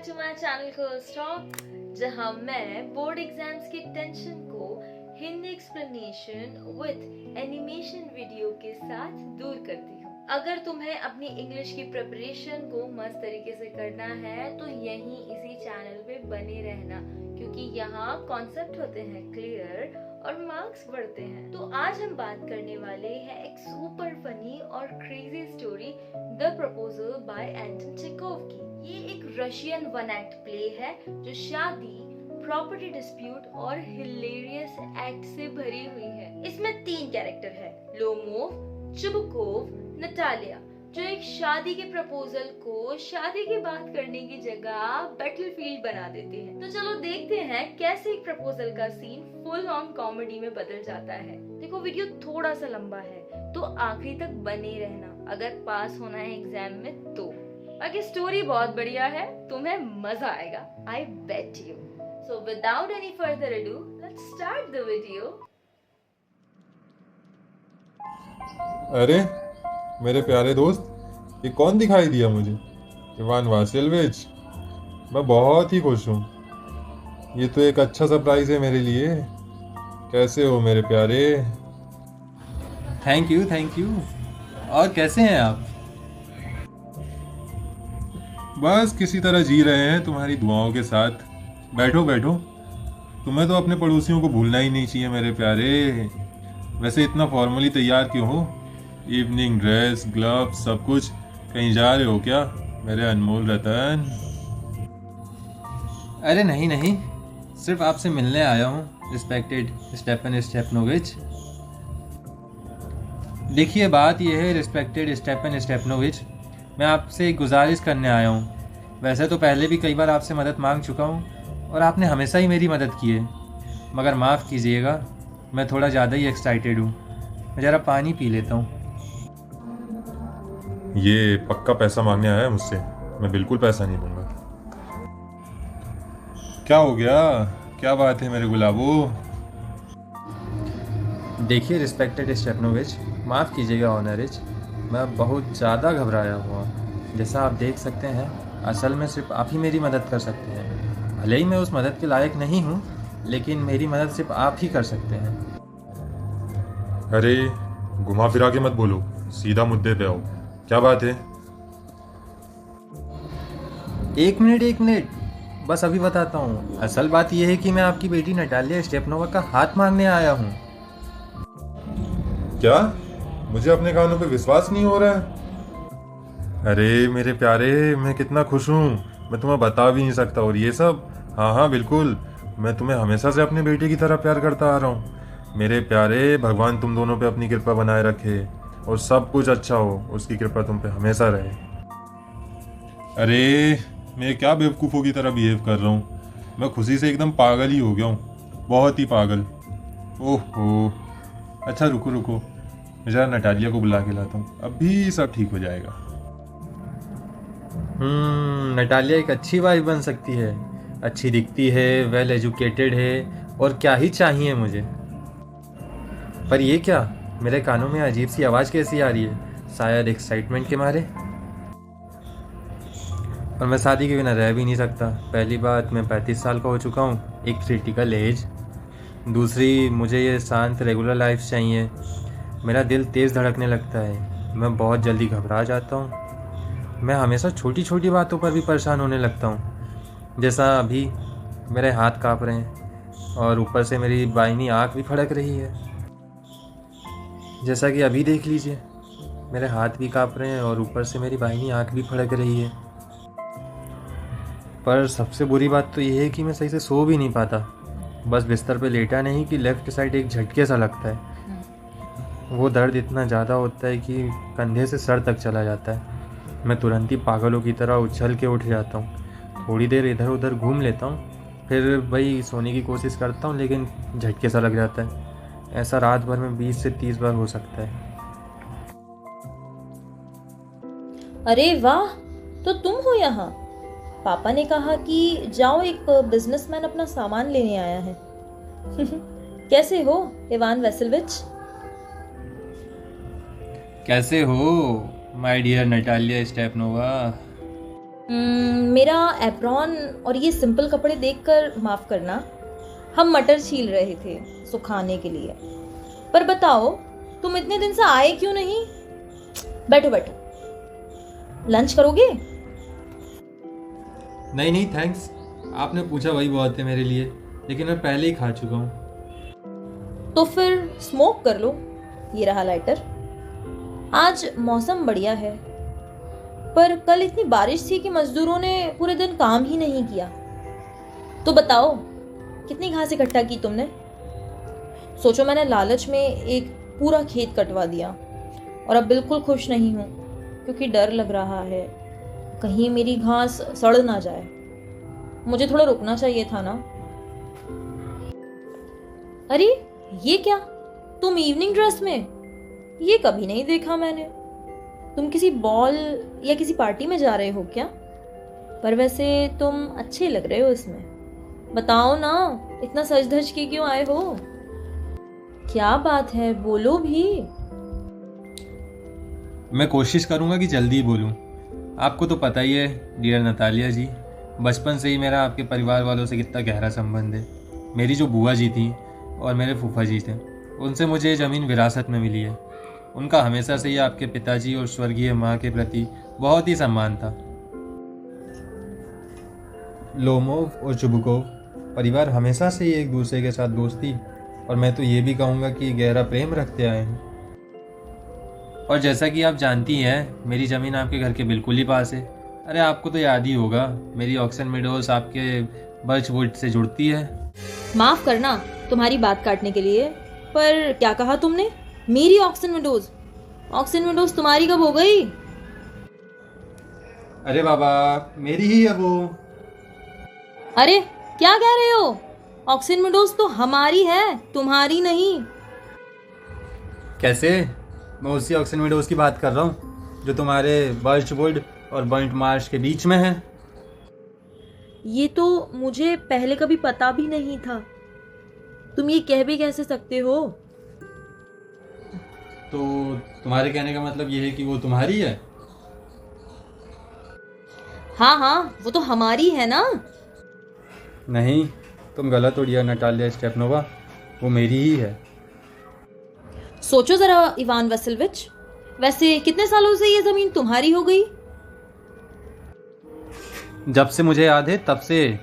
Back to my channel Girls Talk, जहां मैं board exams की टेंशन को Hindi explanation with animation video के साथ दूर करती हूँ। अगर तुम्हें अपनी इंग्लिश की प्रिपरेशन को मस्त तरीके से करना है तो यहीं इसी चैनल पे बने रहना, क्योंकि यहाँ कॉन्सेप्ट होते हैं क्लियर और मार्क्स बढ़ते हैं। तो आज हम बात करने वाले हैं एक सुपर फनी और crazy story, the proposal by Anton Chekhov की। ये एक रशियन वन एक्ट प्ले है जो शादी, प्रॉपर्टी डिस्प्यूट और हिलेरियस एक्ट से भरी हुई है। इसमें 3 कैरेक्टर है, लोमोव, चुबुकोव, नटालिया, जो एक शादी के प्रपोजल को शादी की बात करने की जगह बैटलफील्ड बना देते हैं। तो चलो देखते हैं कैसे एक प्रपोजल का सीन फुल ऑन कॉमेडी में बदल जाता है। देखो वीडियो थोड़ा सा लंबा है तो आखिरी तक बने रहना अगर पास होना है एग्जाम में तो। बाकी स्टोरी बहुत बढ़िया है, तुम्हें मजा आएगा, I bet you. So without any further ado, let's start the video. अरे मेरे प्यारे दोस्त, ये कौन दिखाई दिया मुझे? Ivan Vasilyevich. मैं बहुत ही खुश हूँ। ये तो एक अच्छा सरप्राइज है मेरे लिए। कैसे हो मेरे प्यारे? Thank you. और कैसे हैं आप? बस किसी तरह जी रहे हैं तुम्हारी दुआओं के साथ। बैठो बैठो। तुम्हें तो अपने पड़ोसियों को भूलना ही नहीं चाहिए मेरे प्यारे। वैसे इतना फॉर्मली तैयार क्यों हो? इवनिंग ड्रेस, ग्लव्स, सब कुछ। कहीं जा रहे हो क्या मेरे अनमोल रतन? अरे नहीं, सिर्फ आपसे मिलने आया हूँ, रिस्पेक्टेड स्टेफन स्टेपनोविच। देखिए बात यह है रिस्पेक्टेड स्टेफन स्टेपनोविच, मैं आपसे एक गुजारिश करने आया हूँ। वैसे तो पहले भी कई बार आपसे मदद मांग चुका हूँ और आपने हमेशा ही मेरी मदद की है, मगर माफ़ कीजिएगा, मैं थोड़ा ज़्यादा ही एक्साइटेड हूँ। मैं ज़रा पानी पी लेता हूँ। ये पक्का पैसा मांगने आया है मुझसे? मैं बिल्कुल पैसा नहीं दूंगा। क्या हो गया? क्या बात है मेरे गुलाबो? देखिए रिस्पेक्टेड स्टेपनोविच, माफ़ कीजिएगा ऑनरिच, मैं बहुत ज़्यादा घबराया हुआ। जैसा आप देख सकते हैं, असल में सिर्फ आप ही मेरी मदद कर सकते हैं। भले ही मैं उस मदद के लायक नहीं हूँ, लेकिन मेरी मदद सिर्फ आप ही कर सकते हैं। अरे घुमा फिरा के मत बोलो, सीधा मुद्दे पे आओ। क्या बात है? एक मिनट, बस अभी बताता हूँ। असल बात यह है कि मैं आपकी बेटी नटालिया स्टेपनोवा का हाथ मांगने आया हूँ। क्या? मुझे अपने कानों पे विश्वास नहीं हो रहा है। अरे मेरे प्यारे, मैं कितना खुश हूँ, मैं तुम्हें बता भी नहीं सकता। और ये सब, हाँ बिल्कुल, मैं तुम्हें हमेशा से अपने बेटे की तरह प्यार करता आ रहा हूँ। मेरे प्यारे, भगवान तुम दोनों पे अपनी कृपा बनाए रखे और सब कुछ अच्छा हो, उसकी कृपा तुम पे हमेशा रहे। अरे मैं क्या बेवकूफ़ों की तरह बिहेव कर रहा हूँ? मैं खुशी से एकदम पागल ही हो गया हूँ, बहुत ही पागल। ओहो, अच्छा रुको, मैं जरा नटालिया को बुला के लाता हूँ, अभी सब ठीक हो जाएगा। नटालिया एक अच्छी वाइफ बन सकती है, अच्छी दिखती है, वेल एजुकेटेड है, और क्या ही चाहिए मुझे। पर ये क्या, मेरे कानों में अजीब सी आवाज़ कैसी आ रही है? शायद एक्साइटमेंट के मारे। और मैं शादी के बिना रह भी नहीं सकता। पहली बात, मैं 35 साल का हो चुका हूँ, एक क्रिटिकल एज। दूसरी, मुझे ये शांत रेगुलर लाइफ चाहिए। मेरा दिल तेज़ धड़कने लगता है, मैं बहुत जल्दी घबरा जाता हूँ, मैं हमेशा छोटी छोटी बातों पर भी परेशान होने लगता हूँ। जैसा अभी मेरे हाथ काँप रहे हैं और ऊपर से मेरी बाईनी आँख भी फड़क रही है। जैसा कि अभी देख लीजिए, मेरे हाथ भी काँप रहे हैं और ऊपर से मेरी बाईनी आँख भी फड़क रही है। पर सबसे बुरी बात तो ये है कि मैं सही से सो भी नहीं पाता। बस बिस्तर पे लेटा नहीं कि लेफ़्ट साइड एक झटके सा लगता है। वो दर्द इतना ज़्यादा होता है कि कंधे से सर तक चला जाता है। मैं तुरंत ही पागलों की तरह उछल के उठ जाता हूँ, थोड़ी देर इधर उधर घूम लेता हूँ, फिर वही सोने की कोशिश करता हूँ, लेकिन झटके सा लग जाता है। ऐसा रात भर में 20 से 30 बार हो सकता है। अरे वाह, तो तुम हो यहाँ। पापा ने कहा कि जाओ, एक बिजनेसमैन अपना सामान लेने आया है। कैसे हो इवान वासिलविच? कैसे हो माय डियर नटालिया स्टेपनोवा? मेरा एप्रॉन और ये सिंपल कपड़े देखकर माफ करना, हम मटर छील रहे थे सुखाने के लिए। पर बताओ, तुम इतने दिन से आए क्यों नहीं? बैठो बैठो, लंच करोगे? नहीं नहीं थैंक्स, आपने पूछा वही बहुत है मेरे लिए, लेकिन मैं पहले ही खा चुका हूँ। तो फिर स्मोक कर लो, ये रहा लाइटर। आज मौसम बढ़िया है, पर कल इतनी बारिश थी कि मजदूरों ने पूरे दिन काम ही नहीं किया। तो बताओ, कितनी घास इकट्ठा की तुमने? सोचो, मैंने लालच में एक पूरा खेत कटवा दिया और अब बिल्कुल खुश नहीं हूँ, क्योंकि डर लग रहा है कहीं मेरी घास सड़ ना जाए। मुझे थोड़ा रुकना चाहिए था ना। अरे ये क्या, तुम इवनिंग ड्रेस में? ये कभी नहीं देखा मैंने। तुम किसी बॉल या किसी पार्टी में जा रहे हो क्या? पर वैसे तुम अच्छे लग रहे हो इसमें। बताओ ना, इतना सज धज के क्यों आए हो? क्या बात है, बोलो भी। मैं कोशिश करूँगा कि जल्दी ही बोलूँ। आपको तो पता ही है डियर नतालिया जी, बचपन से ही मेरा आपके परिवार वालों से कितना गहरा संबंध है। मेरी जो बुआ जी थी और मेरे फूफा जी थे, उनसे मुझे ये ज़मीन विरासत में मिली है। उनका हमेशा से ही आपके पिताजी और स्वर्गीय माँ के प्रति बहुत ही सम्मान था। लोमोव और चुबुकोव परिवार हमेशा से ही एक दूसरे के साथ दोस्ती, और मैं तो ये भी कहूँगा कि गहरा प्रेम रखते आए हैं। और जैसा कि आप जानती हैं, मेरी ज़मीन आपके घर के बिल्कुल ही पास है। अरे आपको तो याद ही होगा, मेरी ऑक्सन मेडोज आपके बर्चवुड से जुड़ती है। माफ करना तुम्हारी बात काटने के लिए, पर क्या कहा तुमने? मेरी ऑक्सन विंडोज? ऑक्सन विंडोज तुम्हारी कब हो गई? अरे बाबा, मेरी ही है वो। अरे क्या कह रहे हो? ऑक्सन विंडोज तो हमारी है, तुम्हारी नहीं। कैसे? मैं उसी ऑक्सन विंडोज की बात कर रहा हूँ जो तुम्हारे बर्चवुड और बर्न्ट मार्श के बीच में है। ये तो मुझे पहले कभी पता भी नहीं था। तुम ये कह भी कैसे सकते हो? तो तुम्हारे कहने का मतलब ये है कि वो तुम्हारी है? हाँ हाँ, वो तो हमारी है ना। नहीं, तुम गलत हो डियर नटालिया स्टेपनोवा, वो मेरी ही है। सोचो जरा इवान वसिलविच, वैसे कितने सालों से ये जमीन तुम्हारी हो गई? जब से मुझे याद है तब से।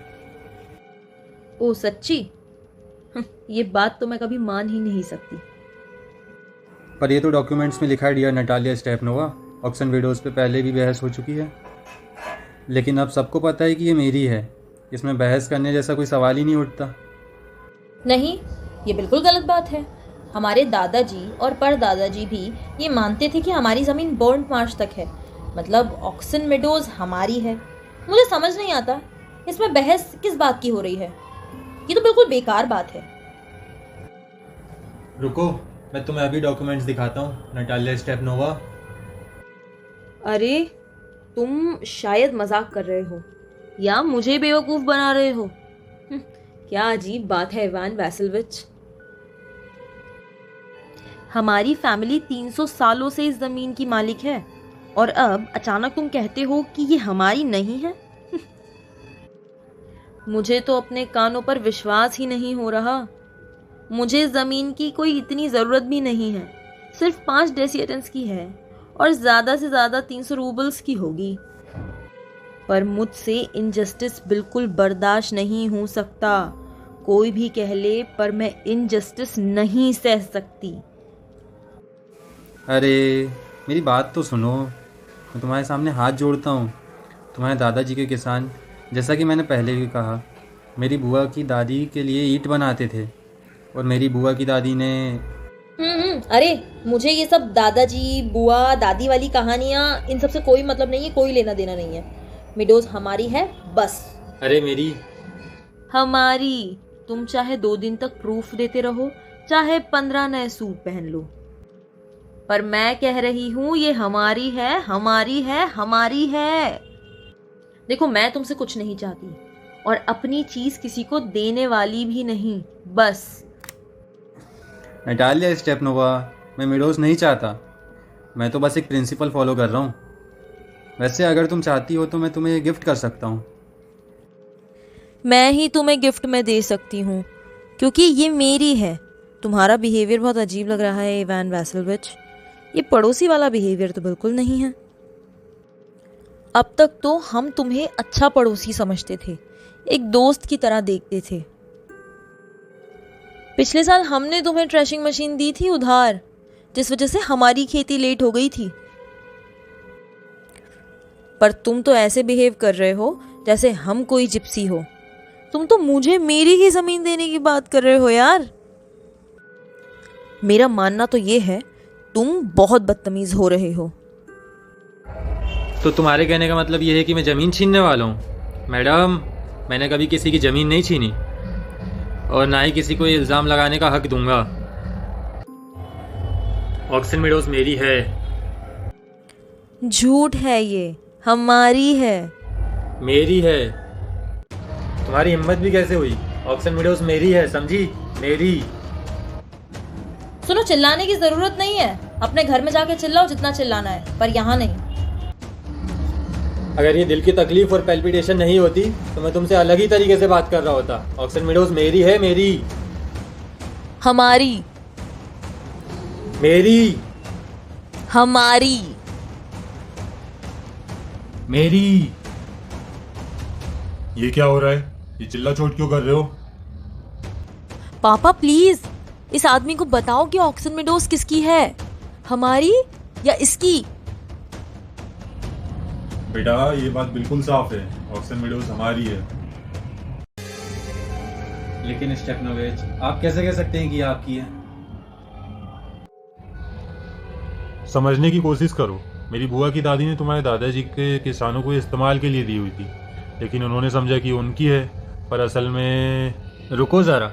ओ सच्ची? ये बात तो मैं कभी मान ही नहीं सकती। पर ये तो डॉक्यूमेंट्स में लिखा है dear Natalia Stepanova, oxen widows पे पहले भी बहस हो चुकी है। लेकिन अब सबको पता है कि ये मेरी है, इसमें बहस करने जैसा कोई सवाल ही नहीं उठता। नहीं, ये बिल्कुल गलत बात है। हमारे दादाजी और परदादाजी भी ये मानते थे कि हमारी ज़मीन बर्न्ट मार्श तक है, मतलब ऑक्सन मेडोज हमारी है। मुझे समझ नहीं आता इसमें बहस किस बात की हो रही है। ये तो बिल्कुल बेकार बात है। रुको, मैं तुम्हें अभी डॉक्यूमेंट्स दिखाता हूँ नटालिया स्टेपनोवा। अरे तुम शायद मजाक कर रहे हो या मुझे बेवकूफ़ बना रहे हो। क्या अजीब बात है इवान वैसिलविच। हमारी फैमिली 300 सालों से इस जमीन की मालिक है और अब अचानक तुम कहते हो कि ये हमारी नहीं है। मुझे तो अपने कानों पर विश्वास ही नहीं हो रहा। मुझे जमीन की कोई इतनी ज़रूरत भी नहीं है, सिर्फ 5 डेसिएटेंस की है और ज़्यादा से ज़्यादा 300 रूबल्स की होगी। पर मुझसे इनजस्टिस बिल्कुल बर्दाश्त नहीं हो सकता। कोई भी कह ले, पर मैं इनजस्टिस नहीं सह सकती। अरे मेरी बात तो सुनो, मैं तुम्हारे सामने हाथ जोड़ता हूँ। तुम्हारे दादाजी के किसान, जैसा कि मैंने पहले भी कहा, मेरी बुआ की दादी के लिए ईंट बनाते थे और मेरी बुआ की दादी ने। अरे मुझे ये सब दादाजी बुआ दादी वाली कहानियाँ, इन सब से कोई मतलब नहीं है, कोई लेना देना नहीं है। मिडोज हमारी है बस। अरे मेरी हमारी। तुम चाहे 2 दिन तक प्रूफ देते रहो, चाहे 15 नए सूट पहन लो, पर मैं कह रही हूं ये हमारी है, हमारी है, हमारी है। देखो, मैं तुमसे कुछ नहीं चाहती और अपनी चीज किसी को देने वाली भी नहीं, बस। नटालिया स्टेपनोवा, मैं मिडोज नहीं चाहता, मैं तो बस एक प्रिंसिपल फॉलो कर रहा हूँ। वैसे अगर तुम चाहती हो तो मैं तुम्हें गिफ्ट कर सकता हूँ। मैं ही तुम्हें गिफ्ट में दे सकती हूँ क्योंकि ये मेरी है। तुम्हारा बिहेवियर बहुत अजीब लग रहा है इवान वैसलविच। ये पड़ोसी वाला बिहेवियर तो बिल्कुल नहीं है। अब तक तो हम तुम्हें अच्छा पड़ोसी समझते थे, एक दोस्त की तरह देखते थे। पिछले साल हमने तुम्हें ट्रैशिंग मशीन दी थी उधार, जिस वजह से हमारी खेती लेट हो गई थी। पर तुम तो ऐसे बिहेव कर रहे हो जैसे हम कोई जिप्सी हो। तुम तो मुझे मेरी ही जमीन देने की बात कर रहे हो यार। मेरा मानना तो ये है तुम बहुत बदतमीज हो रहे हो। तो तुम्हारे कहने का मतलब ये है कि मैं ज़मीन छीनने वाला हूँ? मैडम, मैंने कभी किसी की ज़मीन नहीं छीनी और ना ही किसी को इल्ज़ाम लगाने का हक दूंगा। ऑक्सन मीडोज मेरी है। झूठ है ये, हमारी है। मेरी है। तुम्हारी हिम्मत भी कैसे हुई? ऑक्सन मीडोज मेरी है, समझी? मेरी। सुनो, चिल्लाने की जरूरत नहीं है। अपने घर में जाके चिल्लाओ जितना चिल्लाना है, पर यहाँ नहीं। अगर ये दिल की तकलीफ और पैल्पिटेशन नहीं होती तो मैं तुमसे अलग ही तरीके से बात कर रहा होता। ऑक्सन मीडोज मेरी है, मेरी। हमारी। मेरी। हमारी। मेरी। ये क्या हो रहा है? ये चिल्ला चोट क्यों कर रहे हो? पापा प्लीज, इस आदमी को बताओ कि ऑक्सन मीडोज किसकी है, हमारी या इसकी। बेटा, ये बात बिल्कुल साफ है, ऑक्सन मीडोज हमारी है। लेकिन स्टेपनोविच, आप कैसे कह सकते हैं कि ये आपकी है? समझने की कोशिश करो। मेरी बुआ की दादी ने तुम्हारे दादाजी के किसानों को इस्तेमाल के लिए दी हुई थी, लेकिन उन्होंने समझा कि उनकी है, पर असल में। रुको ज़रा,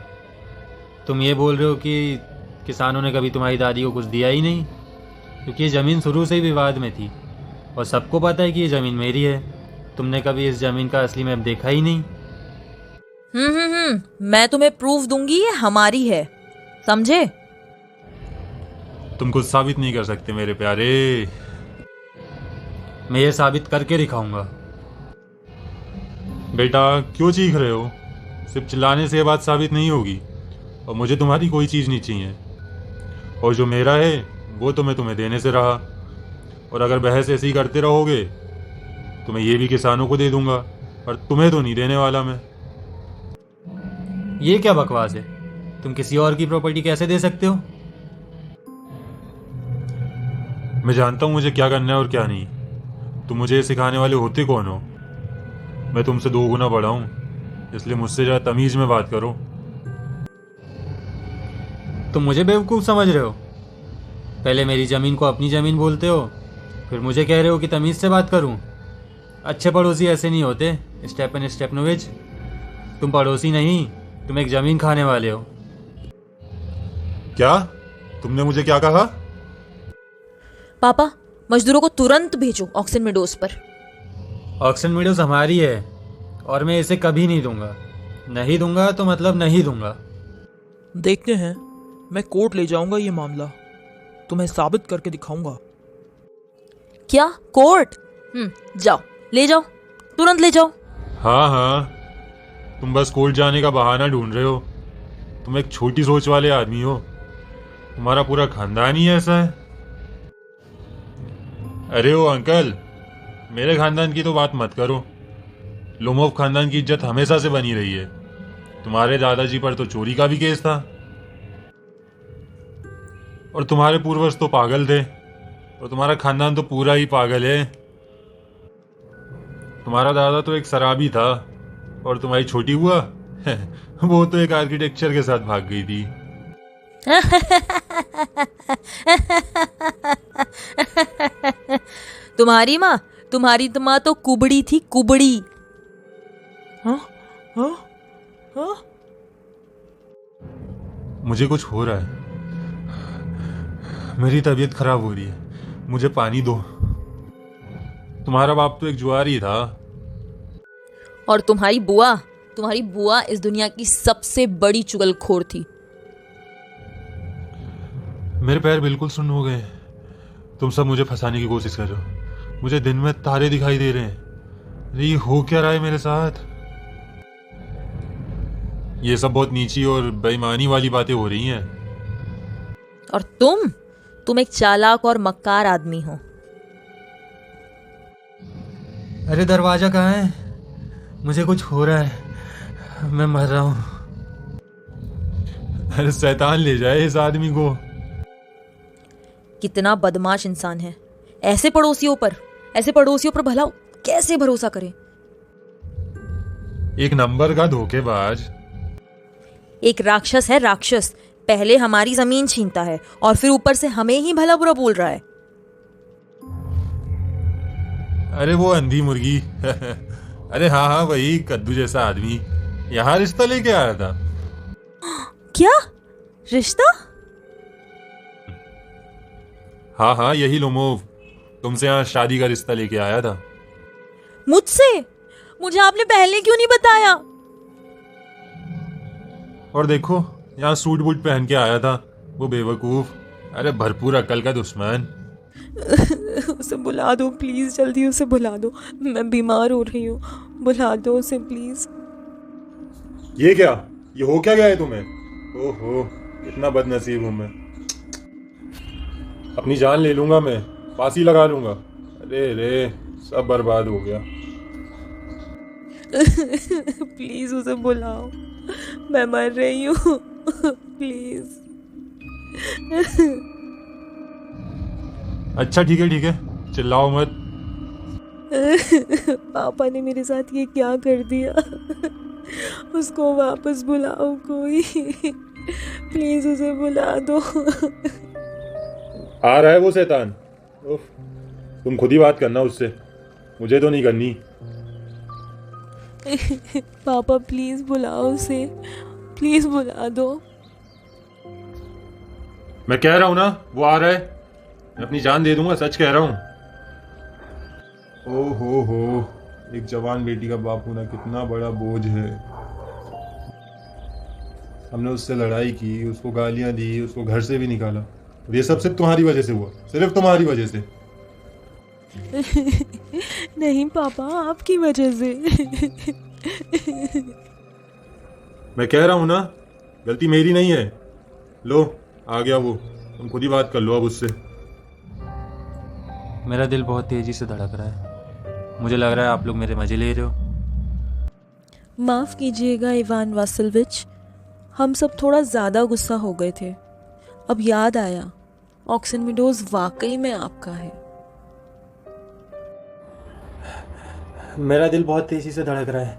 तुम ये बोल रहे हो कि किसानों ने कभी तुम्हारी दादी को कुछ दिया ही नहीं? क्योंकि ये ज़मीन शुरू से ही विवाद में थी और सबको पता है कि ये ज़मीन मेरी है। तुमने कभी इस ज़मीन का असली मैप देखा ही नहीं। मैं तुम्हें प्रूफ दूंगी ये हमारी है, समझे? तुम कुछ साबित नहीं कर सकते मेरे प्यारे। मैं ये साबित करके दिखाऊंगा। बेटा, क्यों चीख रहे हो? सिर्फ चिल्लाने से ये बात साबित नहीं होगी, और मुझे तुम्हारी कोई चीज़ नहीं चाहिए। और जो मेरा है वो तो मैं तुम्हें देने से रहा, और अगर बहस ऐसे ही करते रहोगे तो मैं ये भी किसानों को दे दूंगा, और तुम्हें तो नहीं देने वाला मैं। ये क्या बकवास है? तुम किसी और की प्रॉपर्टी कैसे दे सकते हो? मैं जानता हूँ मुझे क्या करना है और क्या नहीं। तुम मुझे ये सिखाने वाले होते कौन हो? मैं तुमसे 2 गुना बड़ा हूँ, इसलिए मुझसे ज़्यादा तमीज़ में बात करो। तुम मुझे बेवकूफ़ समझ रहे हो? पहले मेरी ज़मीन को अपनी ज़मीन बोलते हो, फिर मुझे कह रहे हो कि तमीज़ से बात करूं। अच्छे पड़ोसी ऐसे नहीं होते स्टेपन स्टेपनोविच। तुम पड़ोसी नहीं, तुम एक ज़मीन खाने वाले हो। क्या? तुमने मुझे क्या कहा? पापा, मजदूरों को तुरंत भेजो ऑक्सन मीडोज पर। ऑक्सन मीडोज हमारी है और मैं इसे कभी नहीं दूंगा। नहीं दूंगा तो मतलब नहीं दूंगा। देखते हैं, मैं कोर्ट ले जाऊंगा ये मामला, तुम्हें साबित करके दिखाऊंगा। क्या कोर्ट? जाओ, ले जाओ, तुरंत ले जाओ। हाँ हाँ, तुम बस कोर्ट जाने का बहाना ढूंढ रहे हो। तुम एक छोटी सोच वाले आदमी हो। तुम्हारा पूरा खानदान ही ऐसा है। अरे ओ अंकल, मेरे खानदान की तो बात मत करो। लोमोव खानदान की इज्जत हमेशा से बनी रही है। तुम्हारे दादाजी पर तो चोरी का भी केस था, और तुम्हारे पूर्वज तो पागल थे, और तुम्हारा खानदान तो पूरा ही पागल है। तुम्हारा दादा तो एक शराबी था, और तुम्हारी छोटी बुआ वो तो एक आर्किटेक्चर के साथ भाग गई थी। तुम्हारी माँ तो कुबड़ी थी, कुबड़ी। हाँ हाँ हाँ। मुझे कुछ हो रहा है, मेरी तबीयत खराब हो रही है, मुझे पानी दो। तुम्हारा बाप तो एक जुआरी था। और तुम्हारी बुआ इस दुनिया की सबसे बड़ी चुगलखोर थी। मेरे पैर बिल्कुल सुन्न हो गए। तुम सब मुझे फंसाने की कोशिश कर रहे हो। मुझे दिन में तारे दिखाई दे रहे हैं। अरे ये हो क्या रहा है मेरे साथ? ये सब बहुत नीची और बेईमानी वाली बातें हो रही हैं। और तुम एक चालाक और मक्कार आदमी हो। अरे दरवाजा कहाँ है? मुझे कुछ हो रहा है, मैं मर रहा हूँ। अरे शैतान ले जाए इस आदमी को। कितना बदमाश इंसान है। ऐसे पड़ोसियों पर भला कैसे भरोसा करे? एक नंबर का धोखेबाज। एक राक्षस है, राक्षस। पहले हमारी जमीन छीनता है और फिर ऊपर से हमें ही भला बुरा बोल रहा है। अरे वो अंधी मुर्गी। अरे हाँ वही कद्दू जैसा आदमी यहाँ रिश्ता लेके आया था। क्या रिश्ता? हाँ यही लोमोव तुमसे यहाँ शादी का रिश्ता लेके आया था। मुझसे? मुझे आपने पहले क्यों नहीं बताया? और देखो यहाँ सूट बूट पहन के आया था वो बेवकूफ। अरे भरपूर अकल का दुश्मन। उसे बुला दो प्लीज, जल्दी उसे बुला दो। मैं बीमार हो रही हूँ, बुला दो उसे प्लीज। ये क्या? ये हो क्या गया है तुम्हें? ओहो इतना बदनसीब हूं मैं। अपनी जान ले लूंगा मैं, फांसी लगा लूंगा। अरे रे सब बर्बाद हो गया। प्लीज उसे बुलाओ, मैं मर रही हूँ। प्लीज। अच्छा ठीक है चिल्लाओ मत। पापा ने मेरे साथ ये क्या कर दिया? उसको वापस बुलाओ कोई। प्लीज उसे बुला दो। आ रहा है वो शैतान। उफ, तुम खुद ही बात करना उससे, मुझे तो नहीं करनी। पापा प्लीज बुलाओ उसे, प्लीज बुला दो। मैं कह रहा हूं ना वो आ रहा है। मैं अपनी जान दे दूंगा, सच कह रहा हूं। ओ हो एक जवान बेटी का बाप होना कितना बड़ा बोझ है। हमने उससे लड़ाई की, उसको गालियां दी, उसको घर से भी निकाला, और ये सब सिर्फ तुम्हारी वजह से हुआ, सिर्फ तुम्हारी वजह से। नहीं पापा, आपकी वजह से। मैं कह रहा हूं ना गलती मेरी नहीं है। लो आ गया वो, तुम खुद ही बात कर लो अब उससे। मेरा दिल बहुत तेजी से धड़क रहा है। मुझे लग रहा है आप लोग मेरे मजे ले रहे हो। माफ कीजिएगा इवान वासिलविच, हम सब थोड़ा ज्यादा गुस्सा हो गए थे। अब याद आया, ऑक्सन मीडोज वाकई में आपका है। मेरा दिल बहुत तेजी से धड़क रहा है।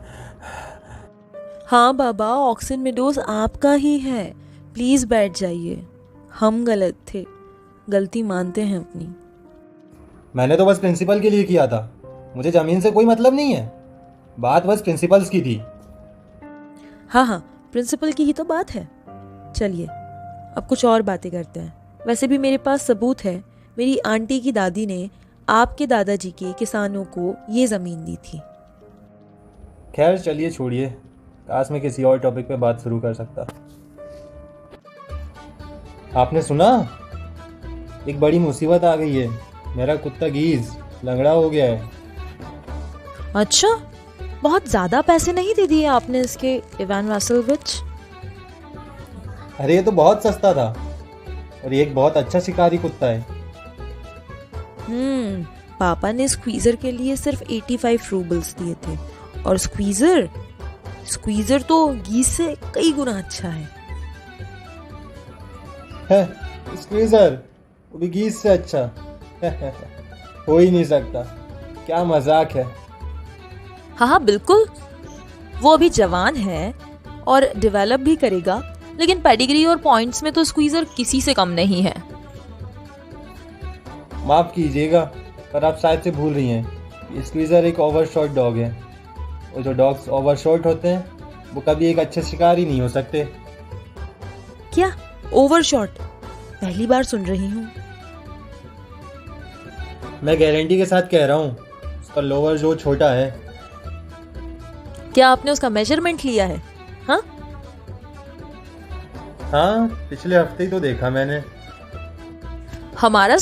हाँ बाबा, ऑक्सन मीडोज आपका ही है। प्लीज बैठ जाइए। हम गलत थे, गलती मानते हैं अपनी। मैंने तो बस प्रिंसिपल के लिए किया था, मुझे जमीन से कोई मतलब नहीं है। बात बस प्रिंसिपल्स की थी। हाँ प्रिंसिपल की ही तो बात है। चलिए अब कुछ और बातें करते हैं। वैसे भी मेरे पास सबूत है, मेरी आंटी की दादी ने आपके दादाजी के किसानों को ये ज़मीन दी थी। खैर चलिए छोड़िए, काश मैं किसी और टॉपिक पे बात शुरू कर सकता। आपने सुना? एक बड़ी मुसीबत आ गई है। मेरा कुत्ता गीज लंगड़ा हो गया है। अच्छा, बहुत ज़्यादा पैसे नहीं दे दिए आपने इसके इवान वासिलविच? अरे ये तो बहुत सस्ता था, और ये एक बहुत अच्छा शिकारी कुत्ता है। पापा ने स्क्वीजर के लिए सिर्फ 85 रूबल्स दिए थे, और स्क्वीजर तो गीज से कई गुना अच्छा है। स्क्वीजर वो भी गीज से अच्छा? हो ही नहीं सकता, क्या मजाक है। हाँ बिल्कुल, वो अभी जवान है और डेवलप भी करेगा, लेकिन पेडिग्री और पॉइंट्स में तो स्क्वीजर किसी से कम नहीं है। माफ कीजिएगा, पर आप शायद से भूल रही हैं, स्क्वीजर एक ओवरशॉट डॉग है, और जो डॉग्स ओवरशॉट होते हैं वो कभी एक अच्छे शिकारी नहीं हो सकते। क्या ओवरशॉट? पहली बार सुन रही हूँ। मैं गारंटी के साथ कह रहा हूँ, उसका लोअर जो छोटा है। क्या आपने उसका मेजरमेंट लिया है? हाँ पिछले हफ्ते ही तो देखा मैंने। हमारा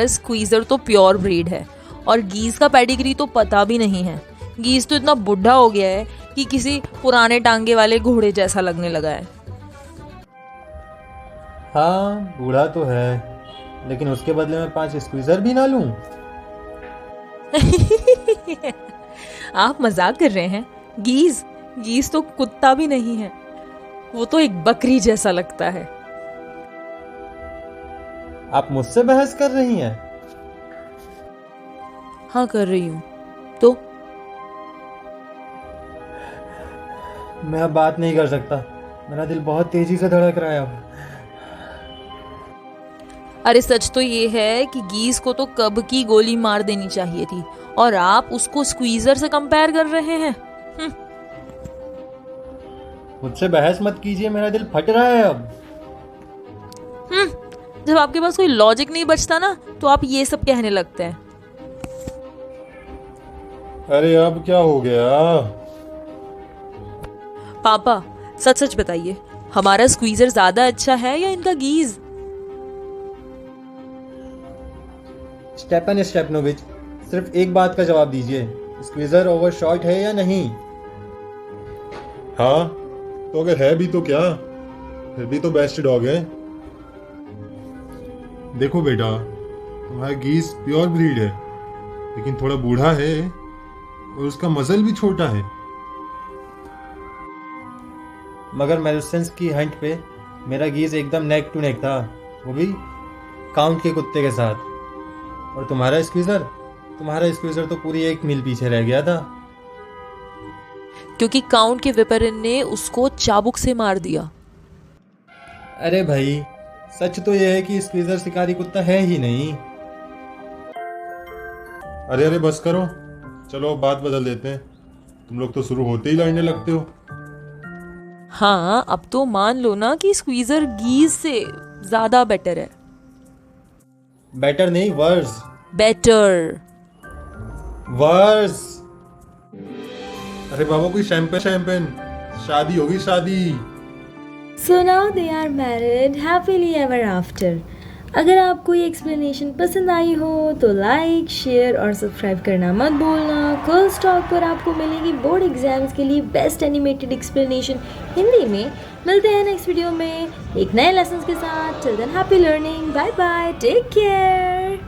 स्क्वीजर तो प्योर ब्रीड है, और गीज का पेडिग्री तो पता भी नहीं है। गीज तो इतना बुढ़ा हो गया है कि किसी पुराने टांगे वाले घोड़े जैसा लगने लगा है। हाँ बूढ़ा तो है, लेकिन उसके बदले में 5 स्क्वीज़र भी ना लूं? आप मजाक कर रहे हैं? गीज तो कुत्ता भी नहीं है, वो तो एक बकरी जैसा लगता है। आप मुझसे बहस कर रही हैं? हाँ कर रही हूँ। तो मैं अब बात नहीं कर सकता, मेरा दिल बहुत तेजी से धड़क रहा है अब। अरे सच तो ये है कि गीज को तो कब की गोली मार देनी चाहिए थी, और आप उसको स्क्वीजर से कंपेयर कर रहे हैं। मुझसे बहस मत कीजिए, मेरा दिल फट रहा है अब। जब आपके पास कोई लॉजिक नहीं बचता ना, तो आप ये सब कहने लगते हैं। अरे अब क्या हो गया? पापा सच सच बताइए, हमारा स्क्वीजर ज्यादा अच्छा है या इनका गीज? स्टेपन स्टेपनोविच, सिर्फ एक बात का जवाब दीजिए, स्क्वीजर ओवरशॉट है या नहीं? हाँ, तो अगर है भी तो क्या, फिर भी तो बेस्ट डॉग है। देखो बेटा, तुम्हारा गीस प्योर ब्रीड है, लेकिन थोड़ा बूढ़ा है और उसका मजल भी छोटा है। मगर मेलसेंस की हंट पे मेरा गीज एकदम नेक टू नेक था, वो भी काउंट के कुत्ते के साथ। और तुम्हारा स्क्वीजर तो पूरी 1 मील पीछे रह गया था। क्योंकि काउंट के विपरिन ने उसको चाबुक से मार दिया। अरे भाई, सच तो यह है कि स्क्वीजर शिकारी कुत्ता है ही नहीं। अरे बस करो, चलो अब बात बदल देते हैं। तुम लोग तो शुरू होते ही लड़ने लगते हो। हाँ अब तो मान लो ना कि स्क्वीजर गीज से ज्यादा बेटर है। बेटर नहीं, वर्स। बेटर। वर्स। अरे बाबा, कोई शैंपेन, शादी होगी शादी। So now they are married happily ever after. अगर आपको ये एक्सप्लेनेशन पसंद आई हो तो लाइक, शेयर और सब्सक्राइब करना मत भूलना। कर्ल्स टॉक पर आपको मिलेगी बोर्ड एग्जाम्स के लिए बेस्ट एनिमेटेड एक्सप्लेनेशन हिंदी में। मिलते हैं नेक्स्ट वीडियो में एक नए लेसन के साथ। Till then happy learning, bye bye, take care.